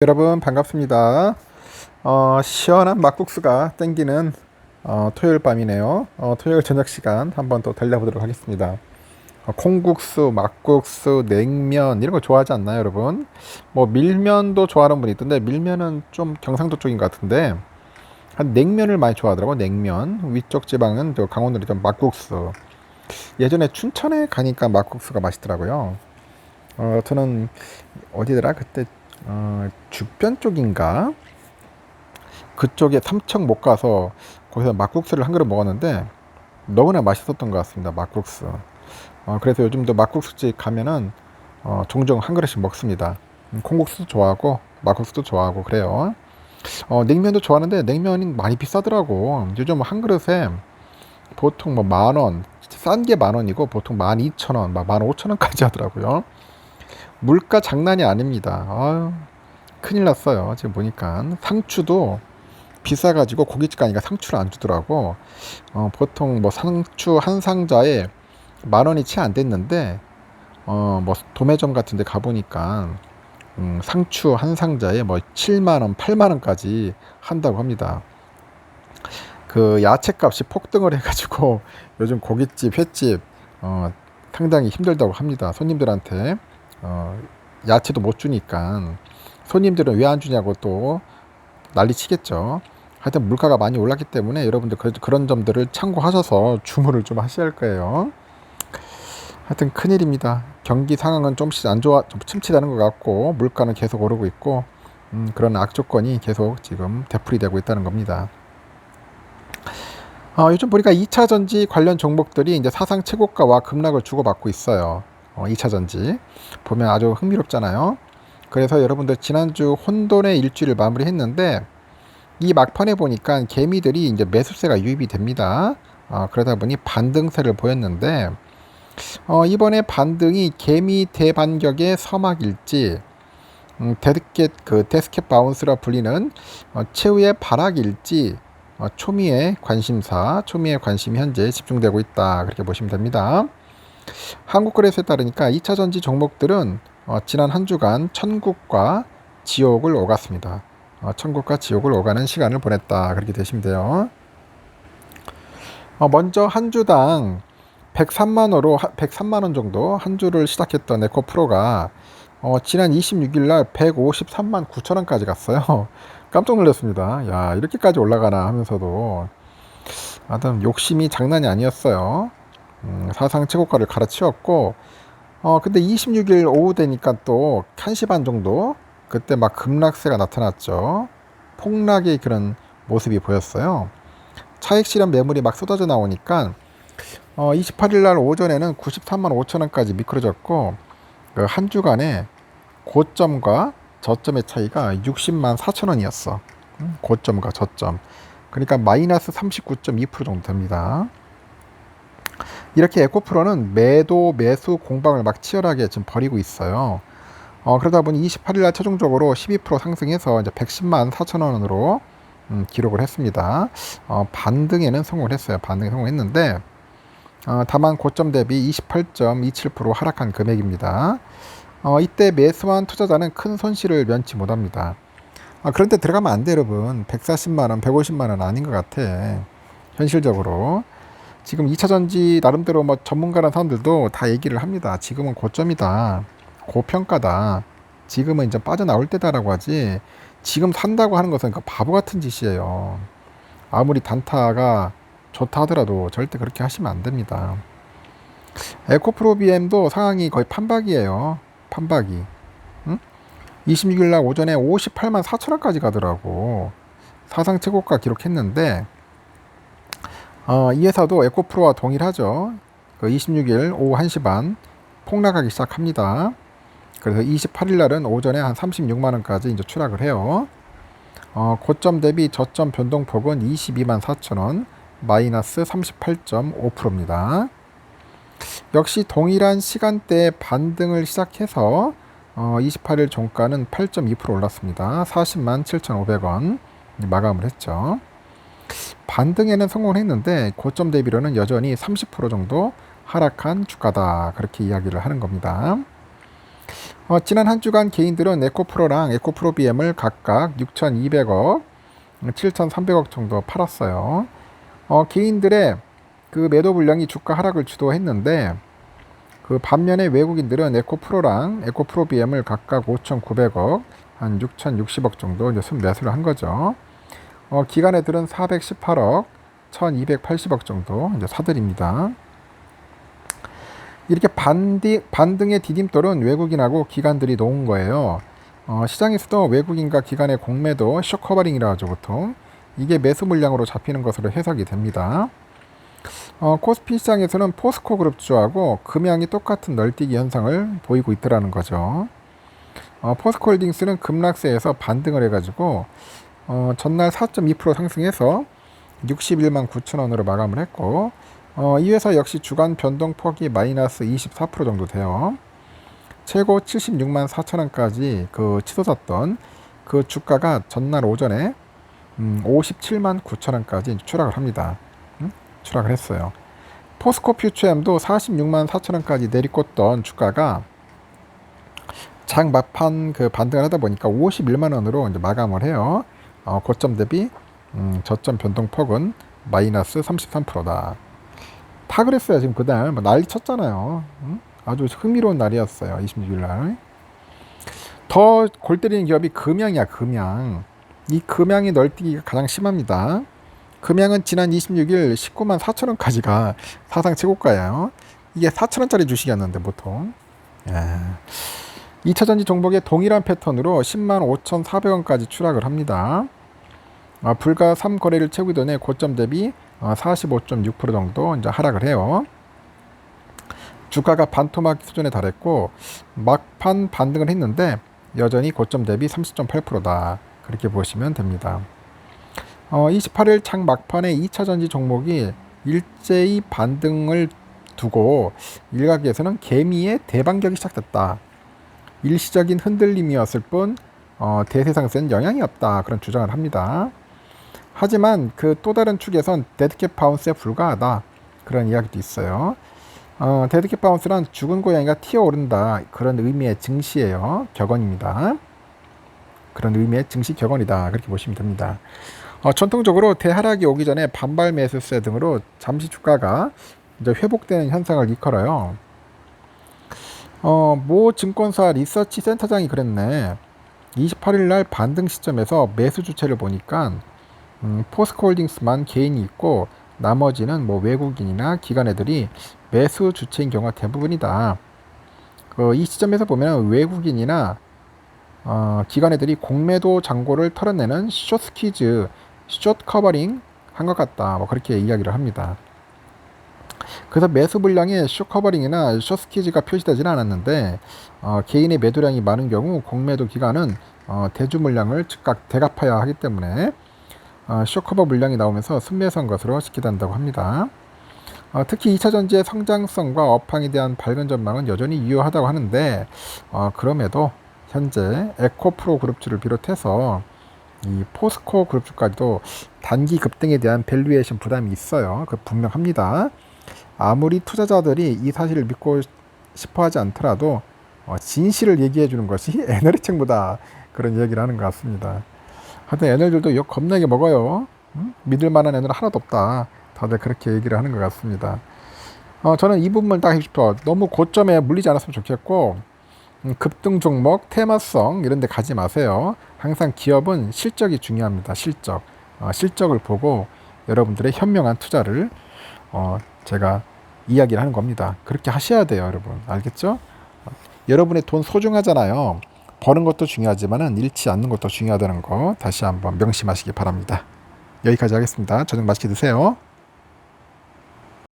여러분 반갑습니다. 시원한 막국수가 땡기는 토요일 밤이네요. 토요일 저녁 시간 한번 또 달려보도록 하겠습니다. 콩국수, 막국수, 냉면 이런 거 좋아하지 않나요, 여러분? 뭐 밀면도 좋아하는 분이 있던데 밀면은 좀 경상도 쪽인 것 같은데 한 냉면을 많이 좋아하더라고. 냉면 위쪽 지방은 또 강원도는 좀 막국수. 예전에 춘천에 가니까 막국수가 맛있더라고요. 저는 어디더라 그때 주변 쪽인가 그쪽에 삼척 못 가서 거기서 막국수를 한 그릇 먹었는데 너무나 맛있었던 것 같습니다. 막국수. 그래서 요즘도 막국수집 가면은 종종 한 그릇씩 먹습니다. 콩국수도 좋아하고 막국수도 좋아하고 그래요. 냉면도 좋아하는데 냉면이 많이 비싸더라고. 요즘 한 그릇에 보통 뭐 만 원, 싼 게 만 원이고 보통 12,000원, 막 15,000원까지 하더라고요. 물가 장난이 아닙니다. 아유, 큰일 났어요. 지금 보니까 상추도 비싸가지고 고깃집 가니까 상추를 안 주더라고. 보통 뭐 상추 한 상자에 만 원이 채 안 됐는데 뭐 도매점 같은데 가보니까 상추 한 상자에 뭐 7만 원, 8만 원까지 한다고 합니다. 그 야채값이 폭등을 해가지고 요즘 고깃집, 횟집 상당히 힘들다고 합니다. 손님들한테 야채도 못 주니까 손님들은 왜 안 주냐고 또 난리 치겠죠. 하여튼 물가가 많이 올랐기 때문에 여러분들 그런 점들을 참고하셔서 주문을 좀 하셔야 할 거예요. 하여튼 큰일입니다. 경기 상황은 좀씩 안 좋아, 좀 침체되는 것 같고 물가는 계속 오르고 있고 그런 악조건이 계속 지금 되풀이되고 있다는 겁니다. 요즘 보니까 2차 전지 관련 종목들이 이제 사상 최고가와 급락을 주고받고 있어요. 2차 전지 보면 아주 흥미롭잖아요. 그래서 여러분들 지난주 혼돈의 일주일을 마무리했는데 이 막판에 보니까 개미들이 이제 매수세가 유입이 됩니다. 그러다 보니 반등세를 보였는데 이번에 반등이 개미 대반격의 서막일지 데스켓 바운스라 불리는 최후의 발악일지 초미의 관심이 현재 집중되고 있다. 그렇게 보시면 됩니다. 한국거래소에 따르니까 2차 전지 종목들은 지난 한 주간 천국과 지옥을 오갔습니다. 천국과 지옥을 오가는 시간을 보냈다. 그렇게 되시면 돼요. 먼저 한 주당 103만 원 정도 한 주를 시작했던 에코프로가 지난 26일 날 153만 9천 원까지 갔어요. 깜짝 놀랐습니다. 야, 이렇게까지 올라가나 하면서도 하여튼 욕심이 장난이 아니었어요. 사상 최고가를 갈아치웠고 근데 26일 오후 되니까 또 1시 반 정도 그때 막 급락세가 나타났죠. 폭락의 그런 모습이 보였어요. 차익 실현 매물이 막 쏟아져 나오니까 28일 날 오전에는 93만 5천 원까지 미끄러졌고 그 한 주간에 고점과 저점의 차이가 60만 4천 원이었어. 고점과 저점. 그러니까 마이너스 39.2% 정도 됩니다. 이렇게 에코프로는 매도 매수 공방을 막 치열하게 지금 벌이고 있어요. 그러다 보니 28일 날 최종적으로 12% 상승해서 이제 110만 4천 원으로 기록을 했습니다. 반등에는 성공을 했어요. 반등에 성공했는데 다만 고점 대비 28.27% 하락한 금액입니다. 이때 매수한 투자자는 큰 손실을 면치 못합니다. 그런데 들어가면 안 돼, 여러분. 140만 원, 150만 원 아닌 것 같아. 현실적으로. 지금 2차 전지 나름대로 뭐 전문가라는 사람들도 다 얘기를 합니다. 지금은 고점이다. 고평가다. 지금은 이제 빠져나올 때다라고 하지. 지금 산다고 하는 것은 그 바보 같은 짓이에요. 아무리 단타가 좋다 하더라도 절대 그렇게 하시면 안 됩니다. 에코프로 BM도 상황이 거의 판박이에요. 판박이. 응? 26일 날 오전에 58만 4천 원까지 가더라고. 사상 최고가 기록했는데 이 회사도 에코프로와 동일하죠. 그 26일 오후 1시 반 폭락하기 시작합니다. 그래서 28일 날은 오전에 한 36만 원까지 이제 추락을 해요. 고점 대비 저점 변동폭은 22만 4천 원, 마이너스 38.5%입니다. 역시 동일한 시간대에 반등을 시작해서 28일 종가는 8.2% 올랐습니다. 40만 7,500원 마감을 했죠. 반등에는 성공을 했는데 고점 대비로는 여전히 30% 정도 하락한 주가다. 그렇게 이야기를 하는 겁니다. 지난 한 주간 개인들은 에코프로랑 에코프로 BM을 각각 6,200억, 7,300억 정도 팔았어요. 개인들의 그 매도 물량이 주가 하락을 주도했는데 그 반면에 외국인들은 에코프로랑 에코프로 BM을 각각 5,900억, 한 6,060억 정도 이제 순매수를 한 거죠. 기관 애들은 418억, 1,280억 정도 이제 사들입니다. 이렇게 반등의 디딤돌은 외국인하고 기관들이 놓은 거예요. 시장에서도 외국인과 기관의 공매도 쇼커버링이라 하죠, 보통. 이게 매수 물량으로 잡히는 것으로 해석이 됩니다. 코스피 시장에서는 포스코 그룹주하고 금양이 똑같은 널뛰기 현상을 보이고 있더라는 거죠. 포스코 홀딩스는 급락세에서 반등을 해가지고 전날 4.2% 상승해서 61만 9천 원으로 마감을 했고, 이 회사 역시 주간 변동폭이 마이너스 24% 정도 돼요. 최고 76만 4천 원까지 그 치솟았던 그 주가가 전날 오전에 57만 9천 원까지 추락을 합니다. 추락을 했어요. 포스코 퓨처엠도 46만 4천 원까지 내리꽂던 주가가 장 막판 그 반등을 하다 보니까 51만 원으로 이제 마감을 해요. 고점 대비 저점 변동폭은 마이너스 33%다. 다 그랬어요. 지금 그날 난리 쳤잖아요. 아주 흥미로운 날이었어요. 26일 날. 더 골 때리는 기업이 금양이야. 금양. 이 금양의 널뛰기가 가장 심합니다. 금양은 지난 26일 19만 4천 원까지가 사상 최고가예요. 이게 4천 원짜리 주식이었는데 보통. 2차전지 종목의 동일한 패턴으로 10만 5,400원까지 추락을 합니다. 불과 3거래를 채우기 전에 고점 대비 45.6% 정도 이제 하락을 해요. 주가가 반토막 수준에 달했고 막판 반등을 했는데 여전히 고점 대비 30.8%다. 그렇게 보시면 됩니다. 28일 장 막판에 2차전지 종목이 일제히 반등을 두고 일각에서는 개미의 대반격이 시작됐다. 일시적인 흔들림이었을 뿐 대세상승엔 영향이 없다. 그런 주장을 합니다. 하지만 그 또 다른 축에선 데드캣 바운스에 불과하다. 그런 이야기도 있어요. 데드캣 바운스란 죽은 고양이가 튀어오른다. 그런 의미의 증시예요. 격언입니다. 그런 의미의 증시 격언이다. 그렇게 보시면 됩니다. 전통적으로 대하락이 오기 전에 반발 매수세 등으로 잠시 주가가 이제 회복되는 현상을 일컬어요. 모 증권사 리서치 센터장이 그랬네. 28일 날 반등 시점에서 매수 주체를 보니까 포스코 홀딩스만 개인이 있고 나머지는 뭐 외국인이나 기관 애들이 매수 주체인 경우가 대부분이다. 이 시점에서 보면 외국인이나 기관 애들이 공매도 잔고를 털어내는 숏 커버링 한 것 같다. 뭐 그렇게 이야기를 합니다. 그래서 매수 물량에 숏 커버링이나 숏 스퀴즈가 표시되지는 않았는데 개인의 매도량이 많은 경우 공매도 기관은 대주 물량을 즉각 대갚아야 하기 때문에 숏 커버 물량이 나오면서 순매수한 것으로 지켜진다고 합니다. 특히 2차전지의 성장성과 업황에 대한 밝은 전망은 여전히 유효하다고 하는데 그럼에도 현재 에코프로 그룹주를 비롯해서 이 포스코 그룹주까지도 단기 급등에 대한 밸류에이션 부담이 있어요. 그 분명합니다. 아무리 투자자들이 이 사실을 믿고 싶어하지 않더라도 진실을 얘기해 주는 것이 애널리책보다 그런 얘기를 하는 것 같습니다. 하여튼 애널들도 욕 겁나게 먹어요. 믿을 만한 애널 하나도 없다. 다들 그렇게 얘기를 하는 것 같습니다. 저는 이 부분을 딱 싶어. 너무 고점에 물리지 않았으면 좋겠고 급등 종목, 테마성 이런 데 가지 마세요. 항상 기업은 실적이 중요합니다. 실적을 보고 여러분들의 현명한 투자를 제가 이야기를 하는 겁니다. 그렇게 하셔야 돼요, 여러분. 알겠죠? 여러분의 돈 소중하잖아요. 버는 것도 중요하지만 잃지 않는 것도 중요하다는 거 다시 한번 명심하시기 바랍니다. 여기까지 하겠습니다. 저녁 맛있게 드세요.